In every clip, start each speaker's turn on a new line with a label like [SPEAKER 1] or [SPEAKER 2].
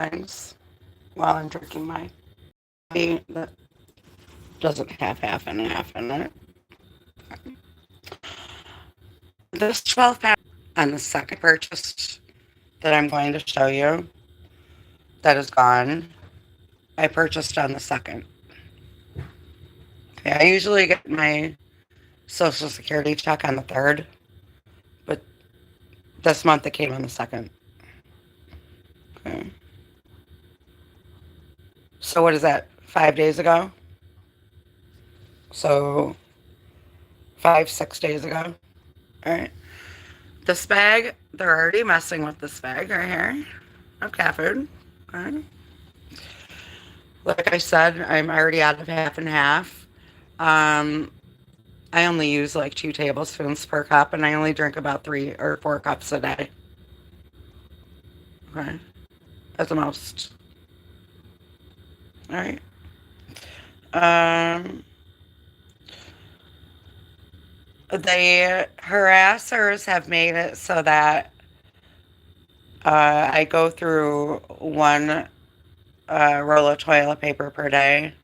[SPEAKER 1] things while I'm drinking my tea that doesn't have half and half in it. This 12 pound on the second purchase that I'm going to show you that is gone, I purchased on the second. Okay, I usually get my Social Security check on the third, but this month it came on the second. Okay. So what is that? 5 days ago? So 6 days ago. All right. This bag, they're already messing with this bag right here of cat food. Okay. Like I said, I'm already out of half and half. Um, I only use like 2 tablespoons per cup, and I only drink about 3 or 4 cups a day. Okay. At the most. All right. Um, the harassers have made it so that I go through one roll of toilet paper per day,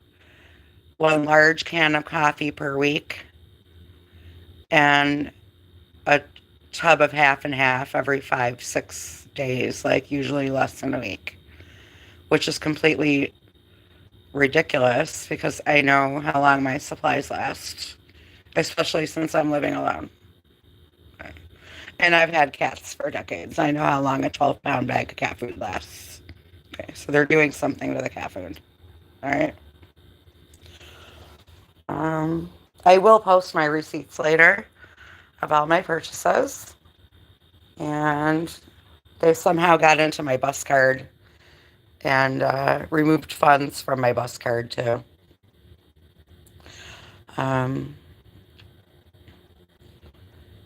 [SPEAKER 1] one large can of coffee per week, and a tub of half and half every 5, 6 days, like usually less than a week, which is completely ridiculous because I know how long my supplies last, especially since I'm living alone. Okay. And I've had cats for decades. I know how long a 12-pound bag of cat food lasts. Okay, so they're doing something to the cat food. All right. I will post my receipts later about my purchases. And they somehow got into my bus card and removed funds from my bus card too. Um,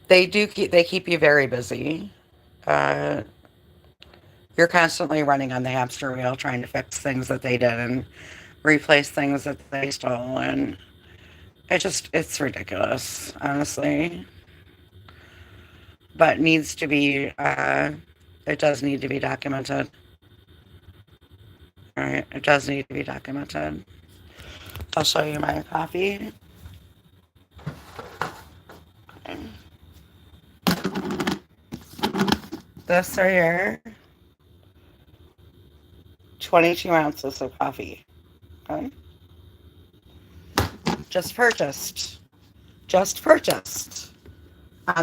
[SPEAKER 1] they keep you very busy. Uh, you're constantly running on the hamster wheel trying to fix things that they did and replace things that they stole, and it's ridiculous, honestly. But needs to be it does need to be documented. All right, it does need to be documented. I'll show you my coffee. Okay. This right here, 22 ounces of coffee. Okay. Just purchased on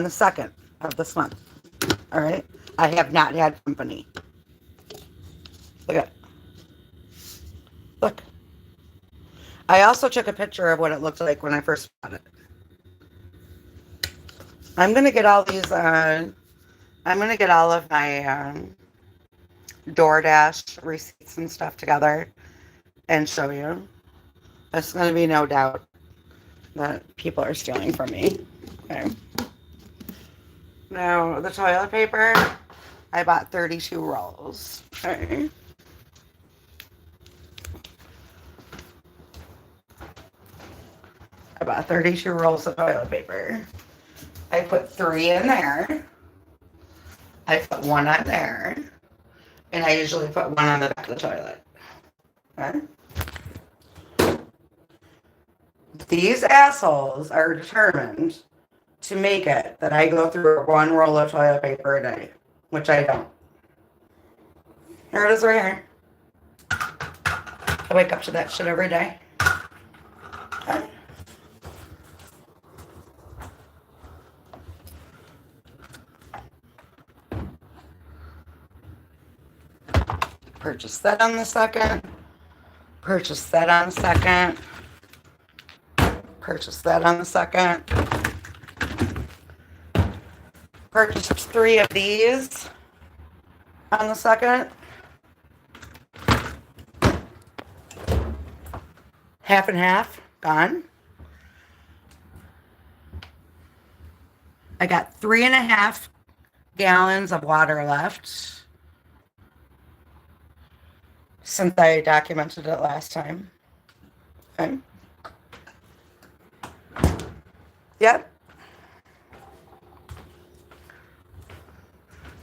[SPEAKER 1] the 2nd of this month. All right. I have not had company. Look at it. Look. I also took a picture of what it looked like when I first bought it. I'm going to get all these, I'm going to get all of my DoorDash receipts and stuff together and show you. There's going to be no doubt that people are stealing from me. Okay. Now, the toilet paper, I bought 32 rolls. Okay. I bought 32 rolls of toilet paper. I put 3 in there. I put 1 on there. And I usually put 1 on the back of the toilet. Okay? These assholes are determined to make it that I go through 1 roll of toilet paper a day, which I don't. Here it is right here. I wake up to that shit every day. Okay. Purchase that on the 2nd. Purchase that on the 2nd. Purchase that on the 2nd. Purchased 3 of these on the 2nd. Half and half, gone. I got 3.5 gallons of water left since I documented it last time. Okay. Yep.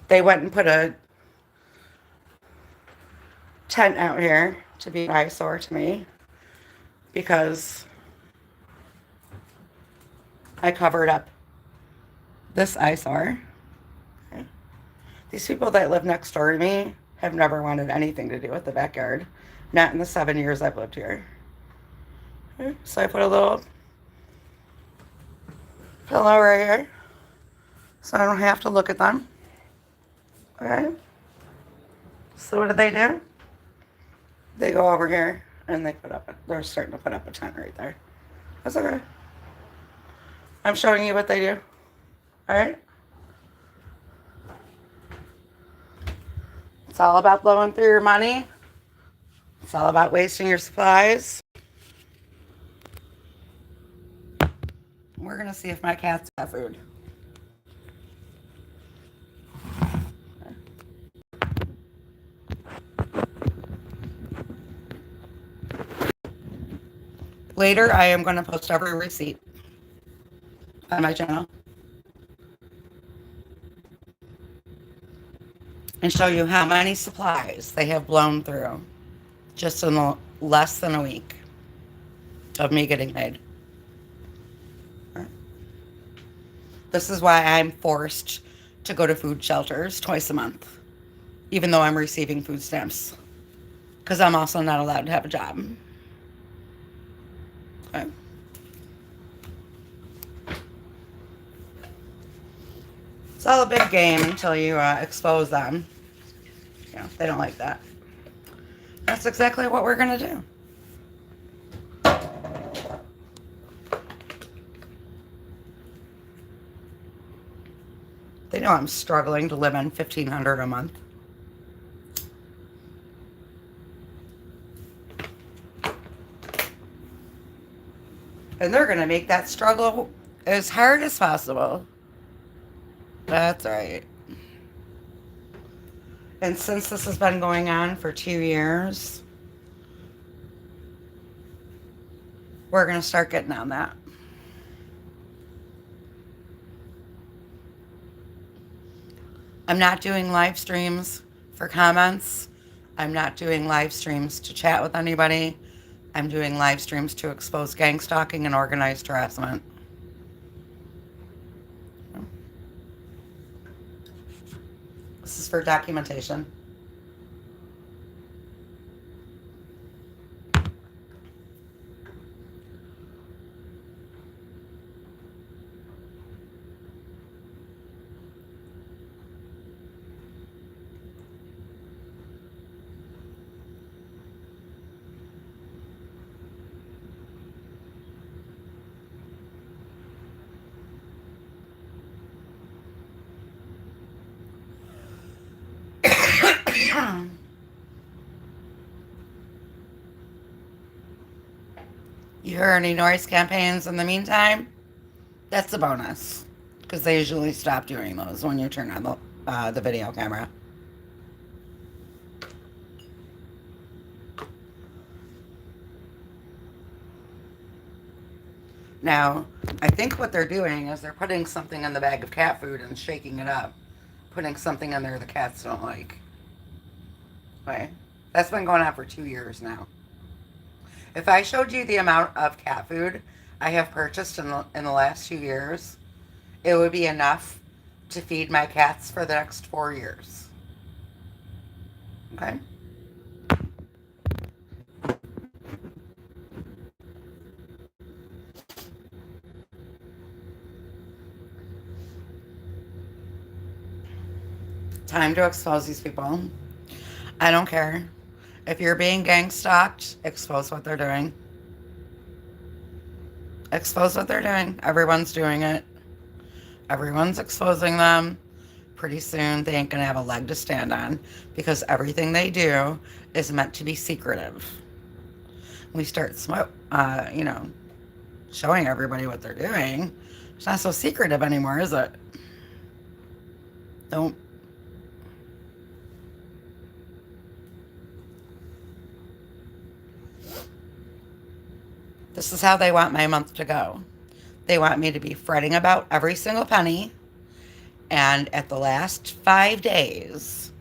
[SPEAKER 1] They went and put tent out here to be an eyesore to me because I covered up this eyesore. Okay. These people that live next door to me have never wanted anything to do with the backyard. Not in the 7 years I've lived here. Okay. So I put a little pillow right here so I don't have to look at them. Okay. So what do? They go over here and they're starting to put up a tent right there. That's okay. I'm showing you what they do. All right. It's all about blowing through your money. It's all about wasting your supplies. We're going to see if my cats have food. Later, I am going to post every receipt on my channel and show you how many supplies they have blown through just in less than a week of me getting paid. This is why I'm forced to go to food shelters twice a month, even though I'm receiving food stamps, because I'm also not allowed to have a job. Okay. It's all a big game until you expose them. Yeah, they don't like that. That's exactly what we're going to do. They know I'm struggling to live on $1,500 a month. And they're going to make that struggle as hard as possible. That's right. And since this has been going on for 2 years, we're going to start getting on that. I'm not doing live streams for comments. I'm not doing live streams to chat with anybody. I'm doing live streams to expose gangstalking and organized harassment. This is for documentation. You hear any noise campaigns in the meantime? That's a bonus, because they usually stop doing those when you turn on the video camera. Now, I think what they're doing is they're putting something in the bag of cat food and shaking it up, putting something in there the cats don't like. Okay, that's been going on for 2 years now. If I showed you the amount of cat food I have purchased in the last 2 years, it would be enough to feed my cats for the next 4 years. Okay? Time to expose these people. I don't care. If you're being gang stalked, expose what they're doing. Expose what they're doing. Everyone's doing it. Everyone's exposing them. Pretty soon, they ain't going to have a leg to stand on, because everything they do is meant to be secretive. We start, showing everybody what they're doing. It's not so secretive anymore, is it? Don't. This is how they want my month to go. They want me to be fretting about every single penny. And at the last 5 days,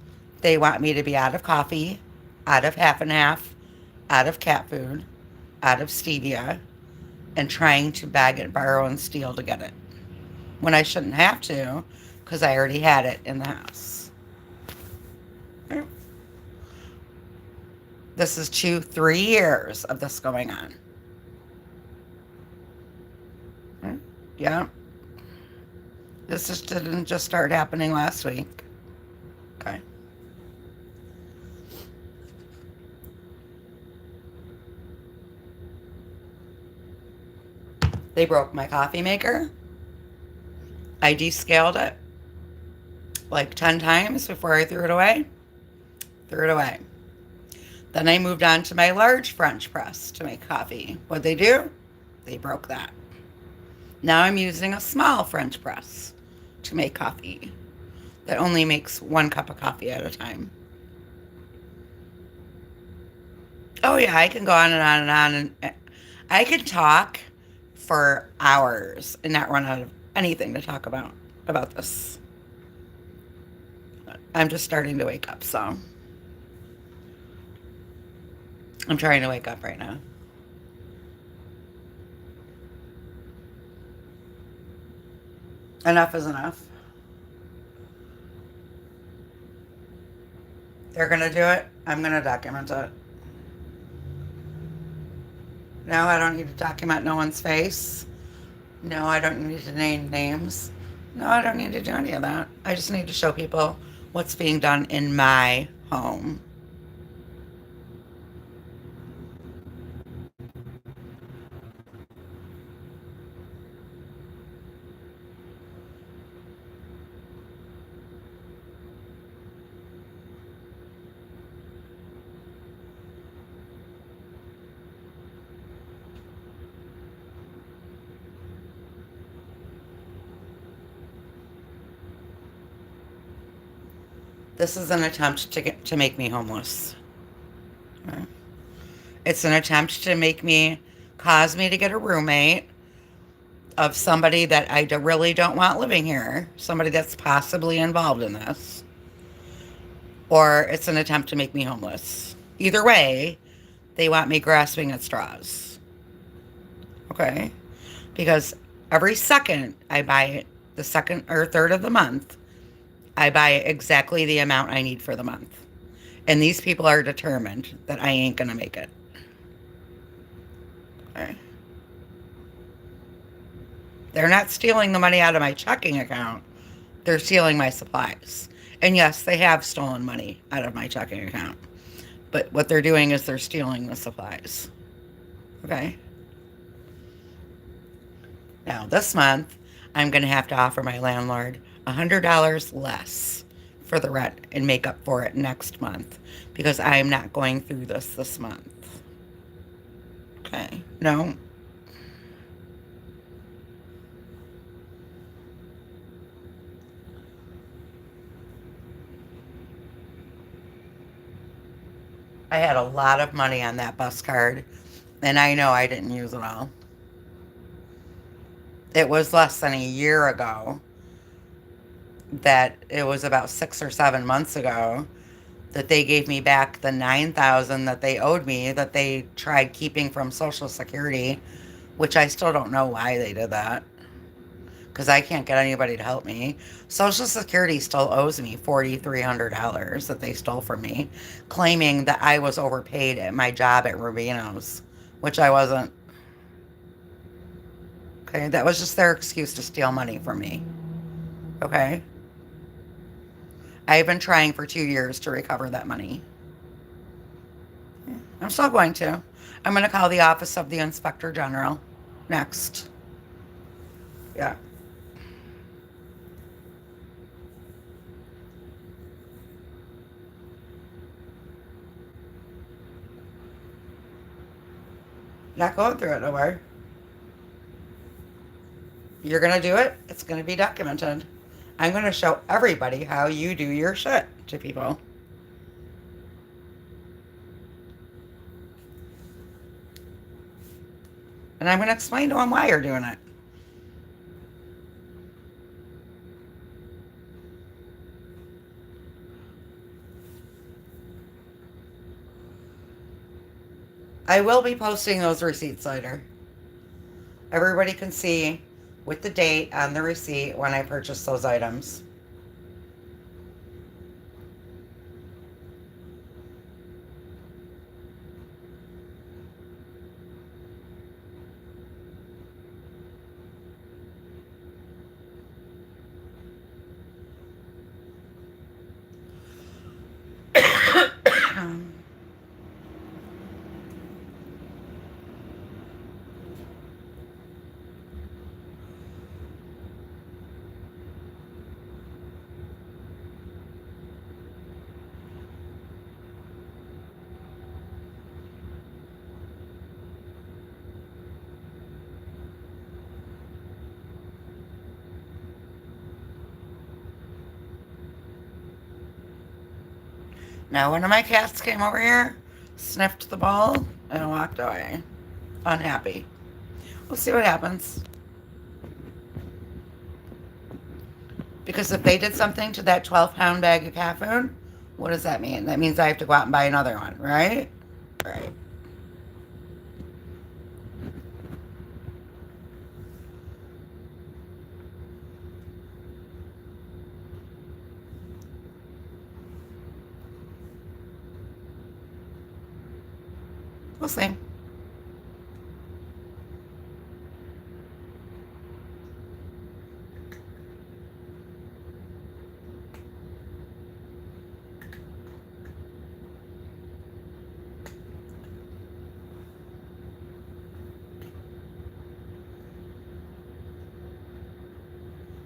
[SPEAKER 1] they want me to be out of coffee out of half and half, out of cat food, out of stevia, and trying to beg and borrow and steal to get it when I shouldn't have to because I already had it in the house. This is 3 years of this going on. Yeah. This just didn't just start happening last week. Okay. They broke my coffee maker. I descaled it like 10 times before I threw it away. Threw it away. Then I moved on to my large French press to make coffee. What'd they do? They broke that. Now I'm using a small French press to make coffee that only makes 1 cup of coffee at a time. Oh yeah, I can go on and on and on, and I can talk for hours and not run out of anything to talk about this. I'm just starting to wake up, so I'm trying to wake up right now. Enough is enough. They're gonna do it. I'm gonna document it. No, I don't need to document no one's face. No, I don't need to name names. No, I don't need to do any of that. I just need to show people what's being done in my home. This is an attempt to make me homeless. Okay. It's an attempt to cause me to get a roommate of somebody that I really don't want living here, somebody that's possibly involved in this, or it's an attempt to make me homeless. Either way, they want me grasping at straws. Okay? Because every second I buy it, the second or third of the month, I buy exactly the amount I need for the month. And these people are determined that I ain't going to make it. Okay? They're not stealing the money out of my checking account. They're stealing my supplies. And yes, they have stolen money out of my checking account. But what they're doing is they're stealing the supplies. Okay? Now, this month, I'm going to have to offer my landlord $100 less for the rent and make up for it next month because I'm not going through this month. Okay? No. I had a lot of money on that bus card, and I know I didn't use it all. It was less than a year ago that it was about 6 or 7 months ago that they gave me back the $9,000 that they owed me that they tried keeping from Social Security, which I still don't know why they did that because I can't get anybody to help me. Social Security still owes me $4,300 that they stole from me, claiming that I was overpaid at my job at Rubino's, which I wasn't. Okay, that was just their excuse to steal money from me. Okay? I've been trying for 2 years to recover that money. I'm still going to. I'm going to call the Office of the Inspector General next. Yeah. Not going through it, don't worry. You're going to do it. It's going to be documented. I'm going to show everybody how you do your shit to people. And I'm going to explain to them why you're doing it. I will be posting those receipts later. Everybody can see with the date on the receipt when I purchased those items. Now, one of my cats came over here, sniffed the ball, and walked away. Unhappy. We'll see what happens. Because if they did something to that 12-pound bag of cat food, what does that mean? That means I have to go out and buy another one, right? Right. We'll see.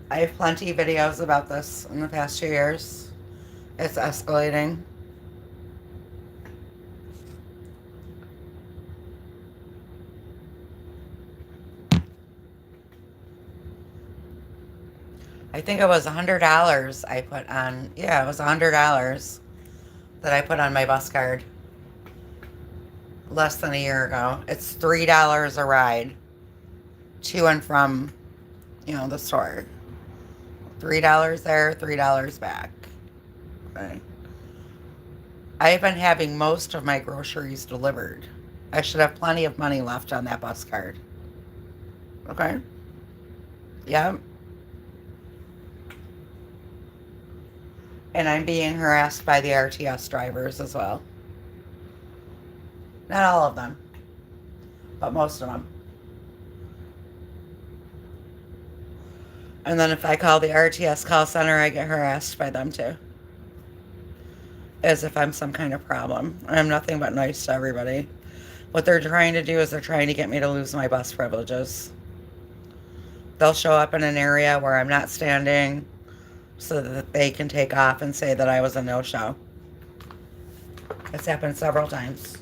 [SPEAKER 1] I have plenty of videos about this in the past 2 years. It's escalating. I think it was $100 I put on, yeah, it was $100 that I put on my bus card less than a year ago. It's $3 a ride to and from, the store. $3 there, $3 back. Okay. I've been having most of my groceries delivered. I should have plenty of money left on that bus card. Okay? Yep. And I'm being harassed by the RTS drivers as well. Not all of them, but most of them. And then if I call the RTS call center, I get harassed by them too. As if I'm some kind of problem. I'm nothing but nice to everybody. What they're trying to do is they're trying to get me to lose my bus privileges. They'll show up in an area where I'm not standing so that they can take off and say that I was a no-show. It's happened several times.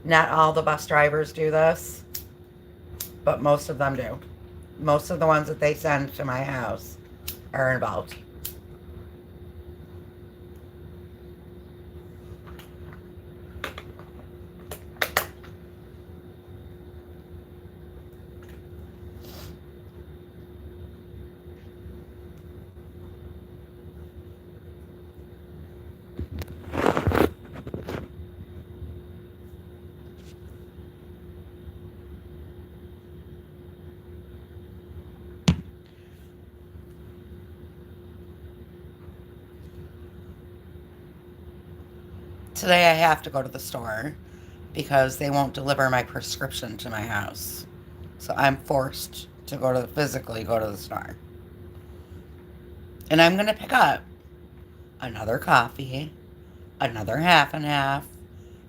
[SPEAKER 1] Not all the bus drivers do this, but most of them do. Most of the ones that they send to my house are involved. Today I have to go to the store because they won't deliver my prescription to my house. So I'm forced to physically go to the store. And I'm going to pick up another coffee, another half and half,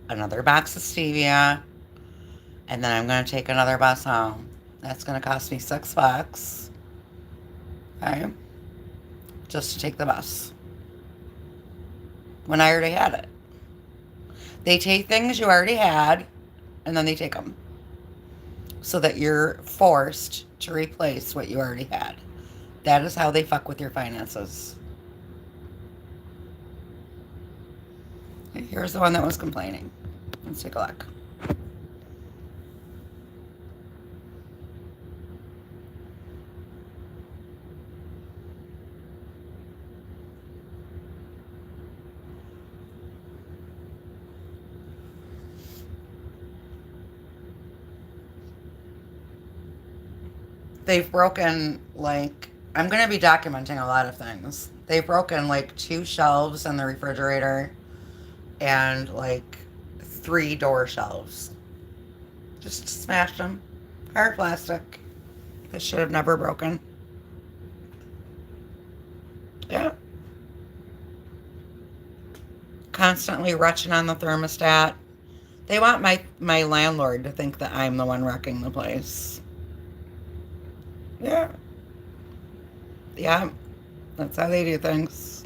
[SPEAKER 1] another box of stevia, and then I'm going to take another bus home. That's going to cost me $6. Okay? Just to take the bus. When I already had it. They take things you already had, and then they take them. So that you're forced to replace what you already had. That is how they fuck with your finances. Here's the one that was complaining. Let's take a look. they've broken, like, I'm going to be documenting a lot of things. They've broken like 2 shelves in the refrigerator and like 3 door shelves. Just smashed them. Hard plastic. That should have never broken. Yeah. Constantly retching on the thermostat. They want my landlord to think that I'm the one wrecking the place. Yeah. Yeah. That's how they do things.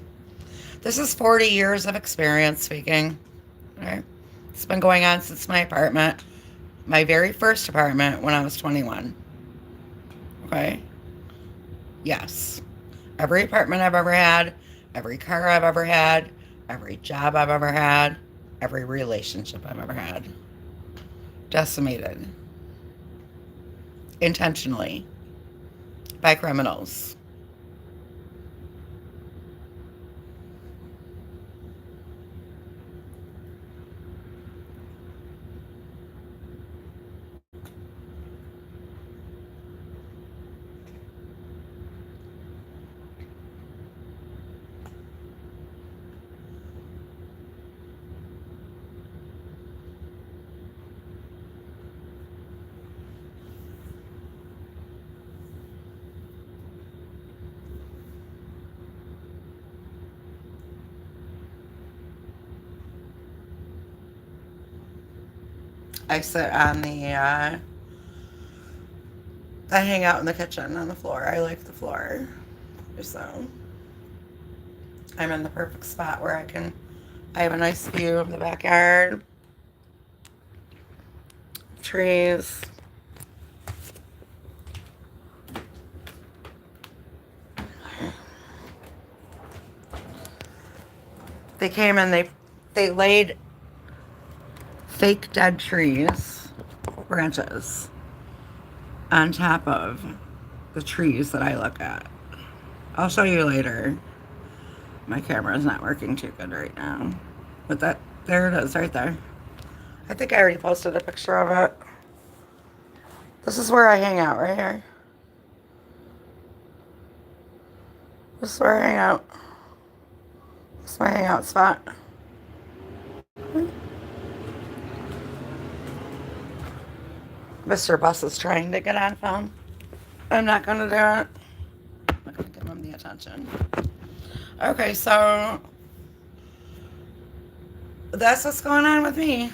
[SPEAKER 1] This is 40 years of experience speaking. Right? It's been going on since my apartment. My very first apartment when I was 21. Okay? Yes. Every apartment I've ever had, every car I've ever had, every job I've ever had, every relationship I've ever had. Decimated. Intentionally. By criminals. I sit on I hang out in the kitchen on the floor. I like the floor. So I'm in the perfect spot where I have a nice view of the backyard. Trees. They came and they laid fake dead trees, branches, on top of the trees that I look at. I'll show you later. My camera is not working too good right now. But there it is right there. I think I already posted a picture of it. This is where I hang out right here. This is where I hang out. This is my hangout spot. Mr. Bus is trying to get on phone. I'm not going to do it. I'm not going to give him the attention. Okay, so that's what's going on with me.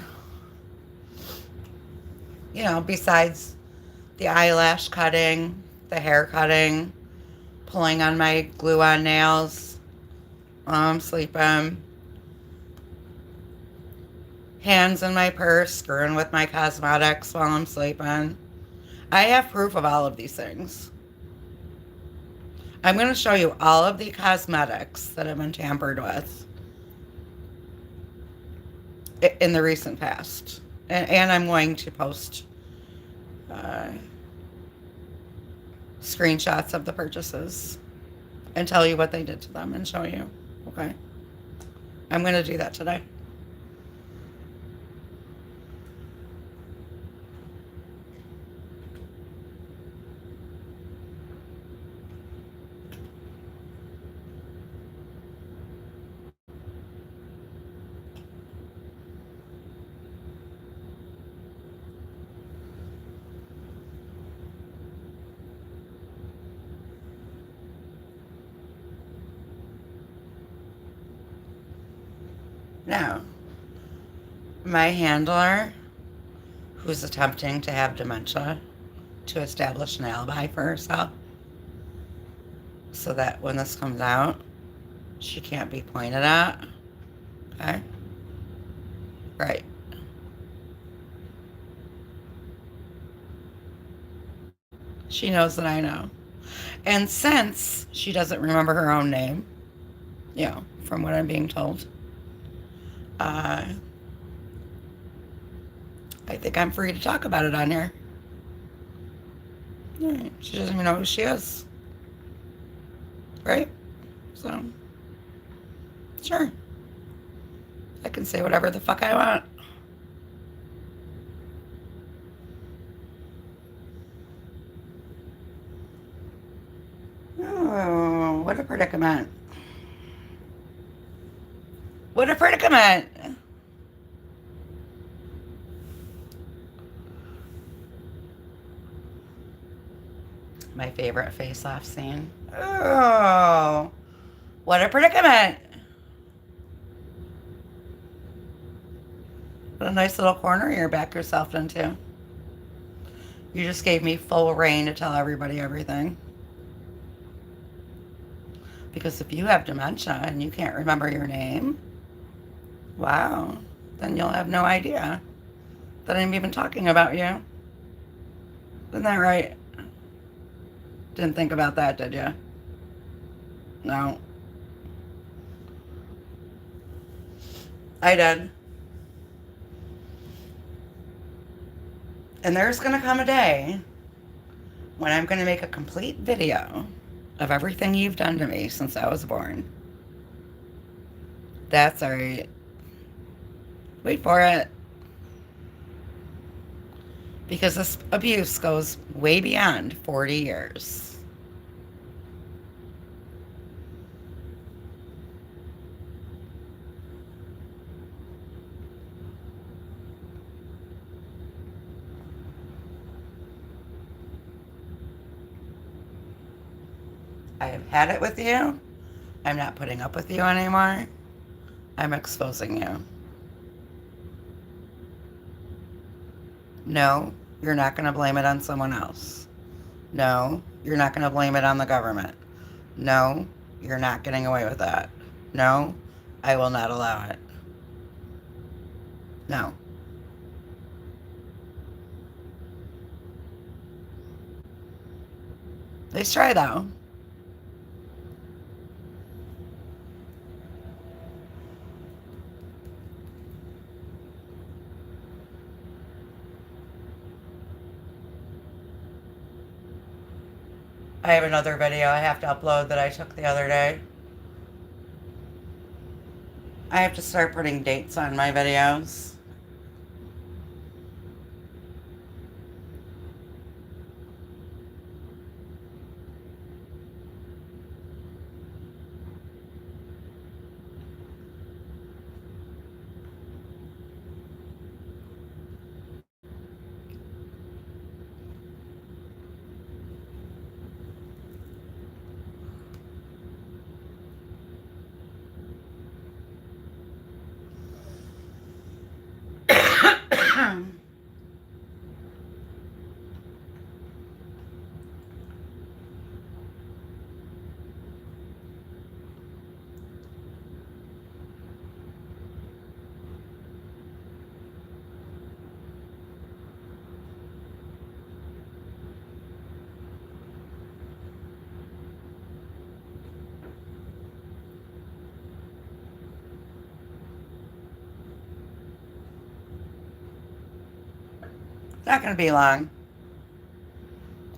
[SPEAKER 1] You know, besides the eyelash cutting, the hair cutting, pulling on my glue-on nails while I'm sleeping, hands in my purse, screwing with my cosmetics while I'm sleeping. I have proof of all of these things. I'm going to show you all of the cosmetics that have been tampered with in the recent past. And I'm going to post screenshots of the purchases and tell you what they did to them and show you. Okay? I'm going to do that today. Now, my handler, who's attempting to have dementia, to establish an alibi for herself, so that when this comes out, she can't be pointed at. Okay? Right. She knows that I know. And since she doesn't remember her own name, you know, from what I'm being told, I think I'm free to talk about it on here. Right. She doesn't even know who she is. Right? So, sure. I can say whatever the fuck I want. Oh, what a predicament. What a predicament. My favorite face-off scene. Oh, what a predicament. What a nice little corner you're back yourself into. You just gave me full reign to tell everybody everything. Because if you have dementia and you can't remember your name, wow, then you'll have no idea that I'm even talking about you. Isn't that right? Didn't think about that, did you? No. I did. And there's going to come a day when I'm going to make a complete video of everything you've done to me since I was born. That's alright. Wait for it. Because this abuse goes way beyond 40 years. I have had it with you. I'm not putting up with you anymore. I'm exposing you. No, you're not going to blame it on someone else. No, you're not going to blame it on the government. No, you're not getting away with that. No, I will not allow it. No. Let's try though. I have another video I have to upload that I took the other day. I have to start putting dates on my videos. It's not going to be long.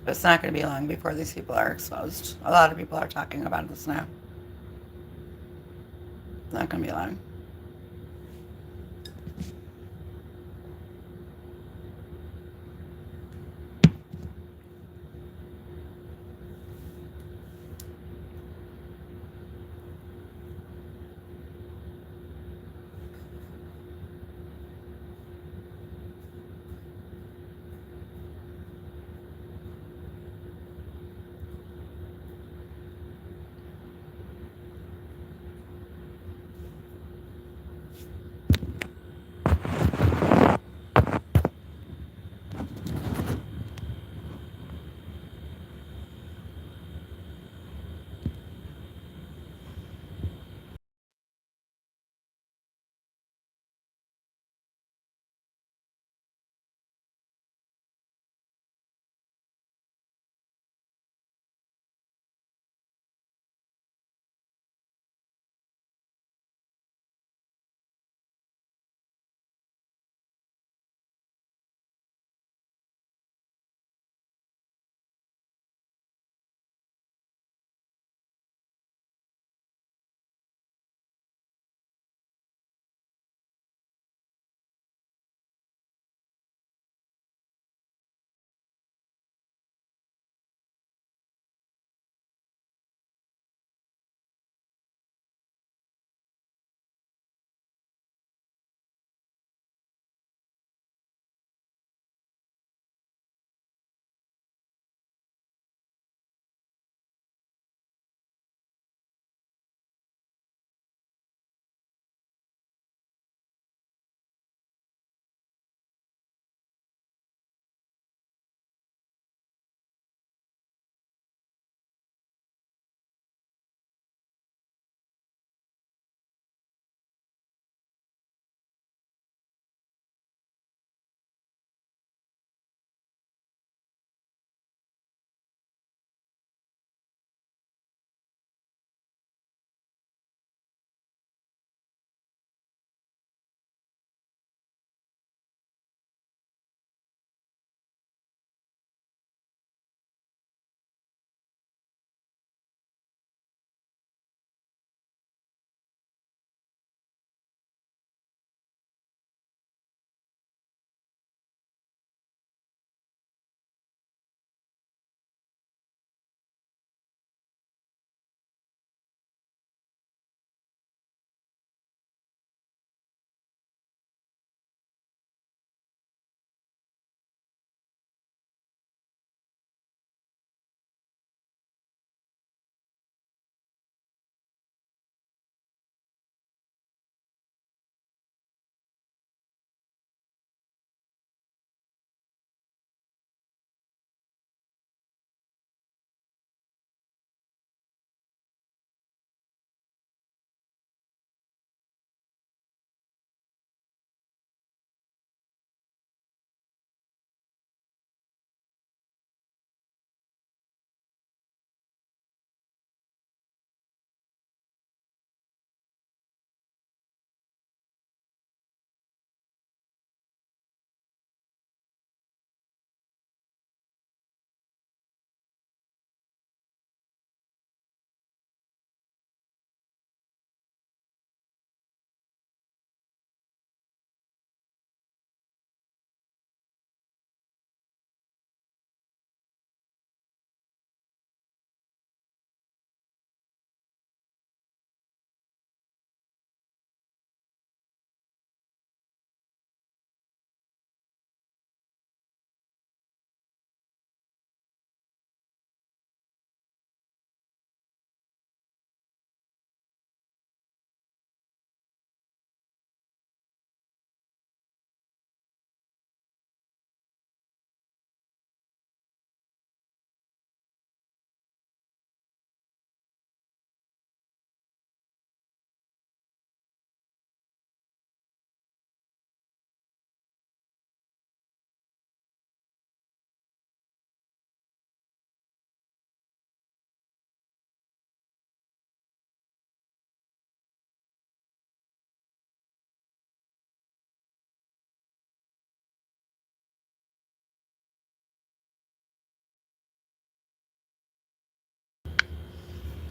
[SPEAKER 1] It's not going to be long before these people are exposed. A lot of people are talking about this now. It's not going to be long.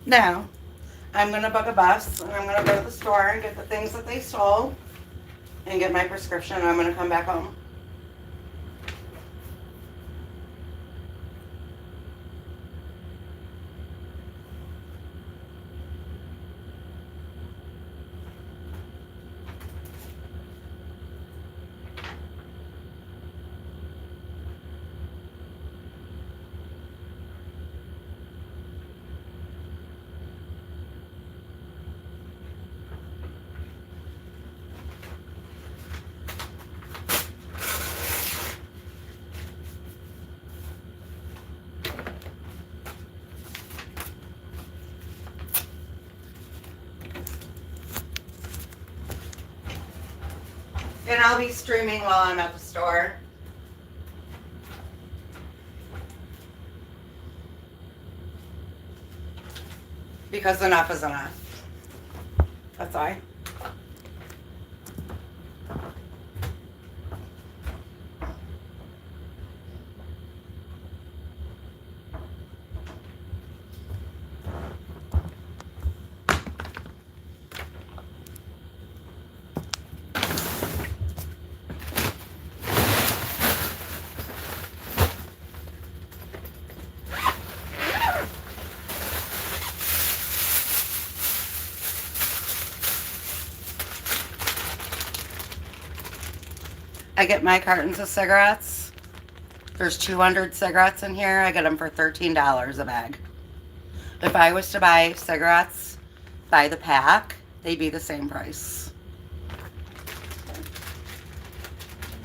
[SPEAKER 1] Now, I'm going to book a bus and I'm going to go to the store and get the things that they stole and get my prescription and I'm going to come back home. And I'll be streaming while I'm at the store. Because enough is enough. That's why. I get my cartons of cigarettes. There's 200 cigarettes in here. I get them for $13 a bag. If I was to buy cigarettes by the pack, they'd be the same price.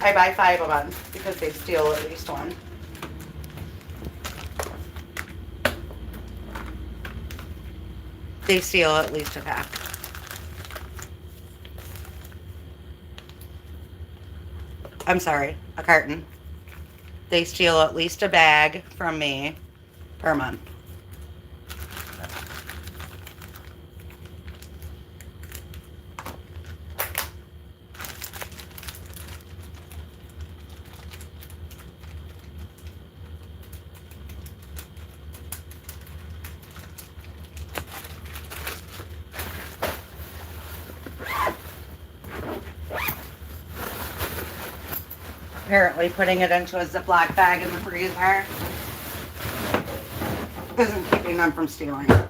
[SPEAKER 1] I buy 5 a month because they steal at least one. They steal at least a pack. I'm sorry, a carton. They steal at least a bag from me per month. Apparently putting it into a Ziploc bag in the freezer isn't keeping them from stealing it.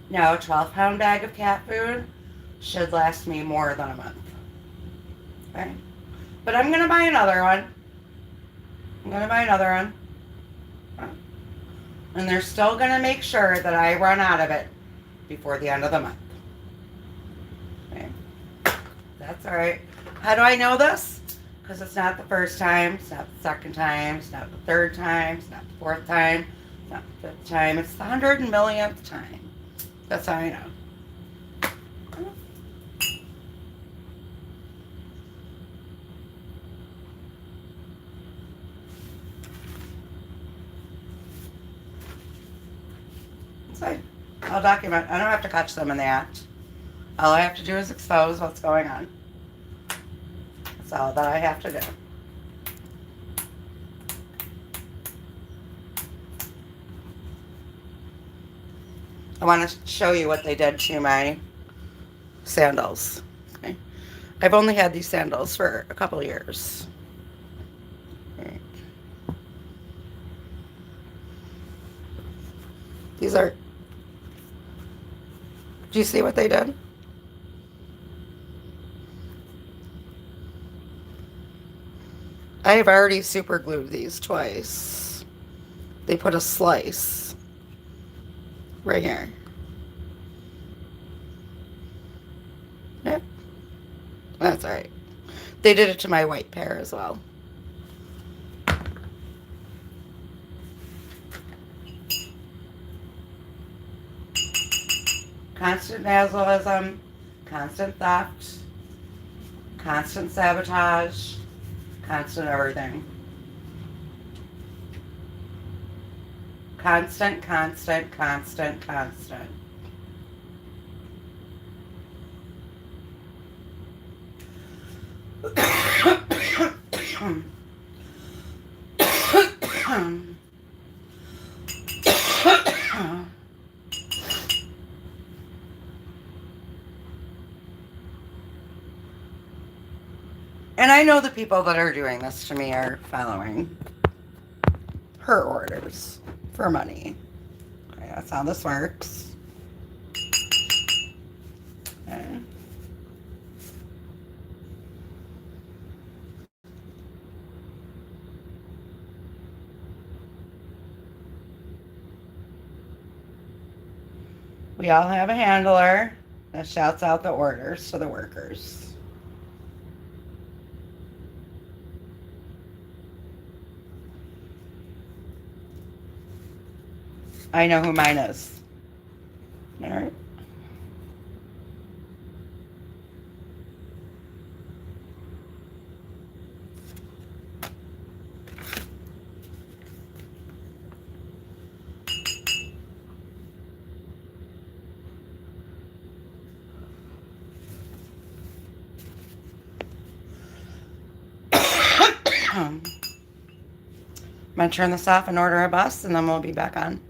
[SPEAKER 1] Now, a 12-pound bag of cat food should last me more than a month. Okay? But I'm going to buy another one. And they're still going to make sure that I run out of it before the end of the month. Okay? That's all right. How do I know this? Because it's not the first time, it's not the second time, it's not the third time, it's not the fourth time, it's not the fifth time, it's the 100 millionth time. That's how I know. So I'll document. I don't have to catch them in the act. All I have to do is expose what's going on. That's all that I have to do. I want to show you what they did to my sandals. Okay. I've only had these sandals for a couple of years. Okay. These are, do you see what they did? I have already super glued these twice. They put a slice right here. Yep. That's alright. They did it to my white pair as well. Constant nasionalism, constant theft, constant sabotage, constant everything. Constant, constant, constant, constant. And I know the people that are doing this to me are following her orders for money. Okay, that's how this works. Okay. We all have a handler that shouts out the orders to the workers. I know who mine is. All right. I'm going to turn this off and order a bus, and then we'll be back on.